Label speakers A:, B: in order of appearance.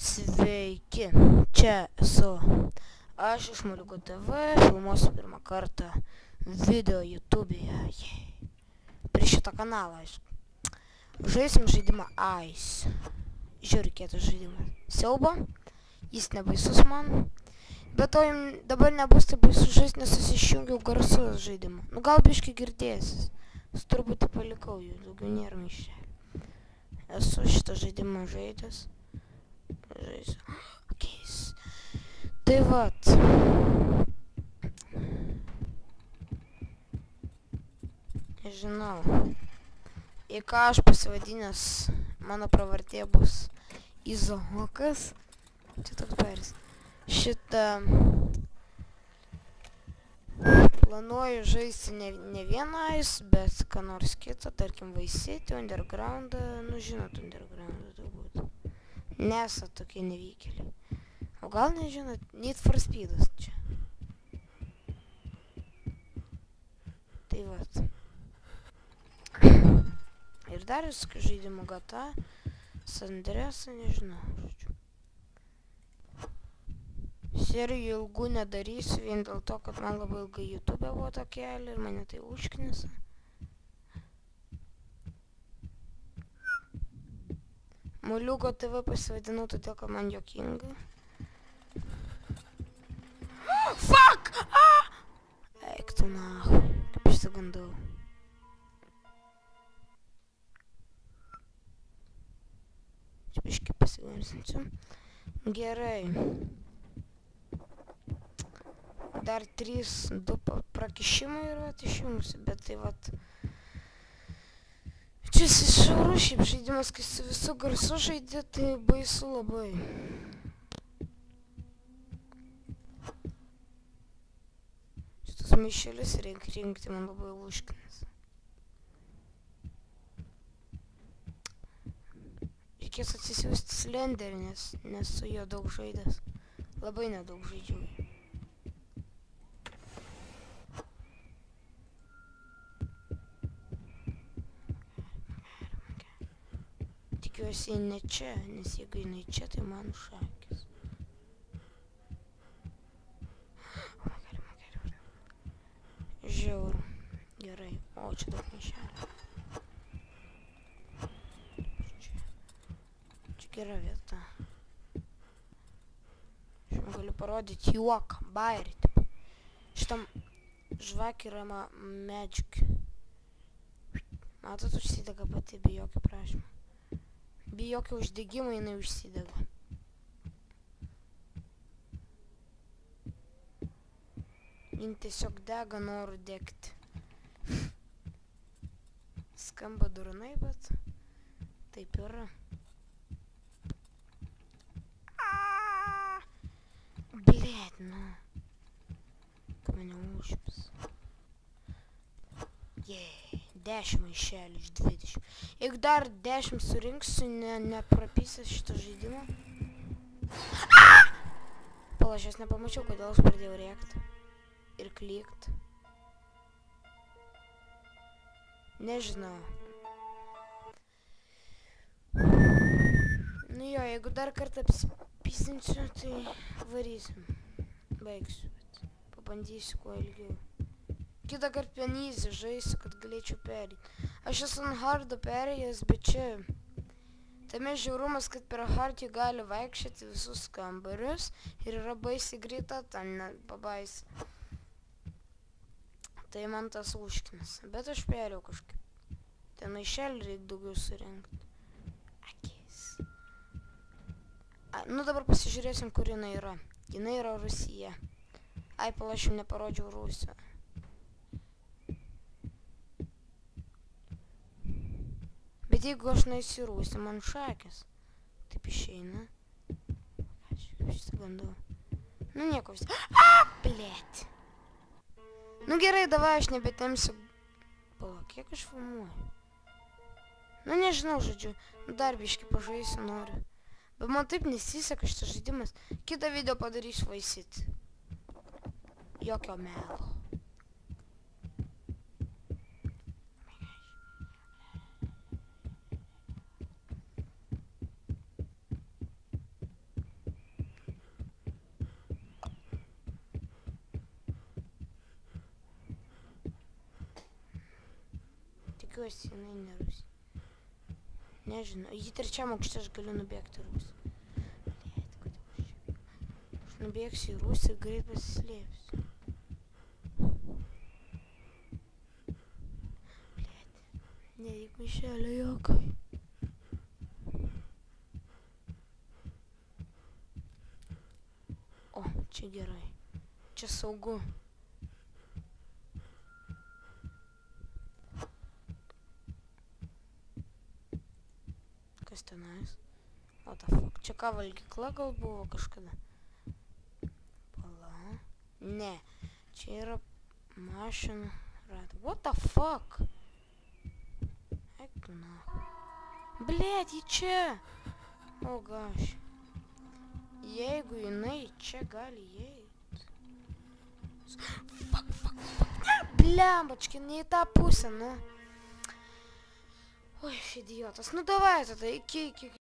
A: Sveiki, čia esu aš iš Moliuko TV, filmuosiu pirmą kartą video YouTube'e. Prie šitą kanalą, aišku. Žaisim žaidimą Ice. Žiūrėk, kietas žaidimas. Siaubo, jis nebaisus man. Bet to dabar nebus taip baisu žaisti, nes aš išjungiau garsus žaidimą. Nu gal biškai girdėsis. Aš truputį palikau jų, daugiau nėra maišelį. Esu šitą žaidimą žaidęs. Žaisiu. Okay. Tai vat. Nežinau. Į ką aš pasivadinęs, mano pravardė bus Izaokas. Čia toks baris. Šitą planuoju žaisti ne vienais, bet ką nors kitą, tarkim Vice City, Undergroundą, nu žinot Undergroundą turbūt. Nesat tokie nevykėliai. O gal nežinot, Need for Speedas čia. Tai vat. Ir dar viskų žaidimų GTA, San Andreasą, nežinau, žodžiu. Serijų ilgų nedarysiu vien dėl to, kad man labai ilgai YouTube buvo to kelią ir mane tai užknisa. Moliuko TV pasivadinau todėl, kad man juokinga. Fuck! Eik tu nahu, kaip išsigandau. Čia biškai pasigarsinsiu. Gerai. Dar 2 prakišimai yra išjungsi, bet tai vat. Čia sišauru šiaip žaidimas, kai su visų garsu žaidė, tai baisu labai. Šitus maišelius reikia rinkti, man labai lūškinas. Reikės atsisiųsti Slender, nes su juo daug žaidęs. Labai nedaug žaidžiau. Tikiuosi ne čia, nes jeigu jinai čia, tai man šakės. Žiauru. Gerai. O, čia daug maišelių. Čia gera vieta. Aš galiu parodyti juoką, bairį. Šitam žvakį yra Magic. Matot, užsidega pati, be jokio prašymo. Be jokio uždegimo jinai užsidega. Jin tiesiog dega noru degti. Skamba durnai, bet taip yra. Blėt, nu. Kai mane užps. 10 maišelių iš 20. Jeigu dar 10 surinksiu, neprapysęs šitą žaidimą. Pala, aš jas nepamačiau, kodėl aš pradėjau rėkti. Ir klykt. Nežinau. Nu jo, jeigu dar kartą apsipisinsiu, tai varysim. Baigsiu, bet pabandysiu kuo ilgiau. Kitą kartą pianyzį žaisiu, kad galėčiau perėti. Aš esu ant hardo perėjęs, bet čia tame žiaurumas, kad per hardį gali vaikščioti visus kambarius ir yra baisiai greita, ten pabaisi. Tai man tas užkinas, bet aš perėjau kažkaip. Ten maišelį reikia daugiau surinkti. Akis. Nu dabar pasižiūrėsim, kur jinai yra. Jinai yra Rusija. Ai, pala, aš jums neparodžiau Rusiją. Bet jeigu aš nueisiu į Rusiją, man šakės. Taip išeina. Aš išsigandau. Nu nieko vis. Blėt. Nu gerai, davai, aš nebetemsiu. Pala, kiek aš filmuoju? Nu nežinau, žodžiu. Dar biškį pažaisiu noriu. Bet man taip nesiseka šitas žaidimas. Kitą video padarysiu Vice City. Jokio melo. tikiuosi, jinai nerus. Nežinau, jį trečiam aukšte aš galiu nubėgti rūsį. Blėt, kodėl aš čia bėgu? Aš nubėgsiu į rūsį ir greit pasislėpsiu. Blėt, nereik maišelio jokai. O, čia gerai. Čia saugu. Kas tenais? What the fuck? Čia ką, valgykla gal buvo kažkada? Pala. Ne. Čia yra mašinų ratai. What the fuck? Eik tu na. Blėt, jį čia. O gosh. Jeigu jinai čia gali įeit. Fuck. Ne, blembački, ne į tą pusę, nu. Oi, idiotas. Nu davai tada, iki.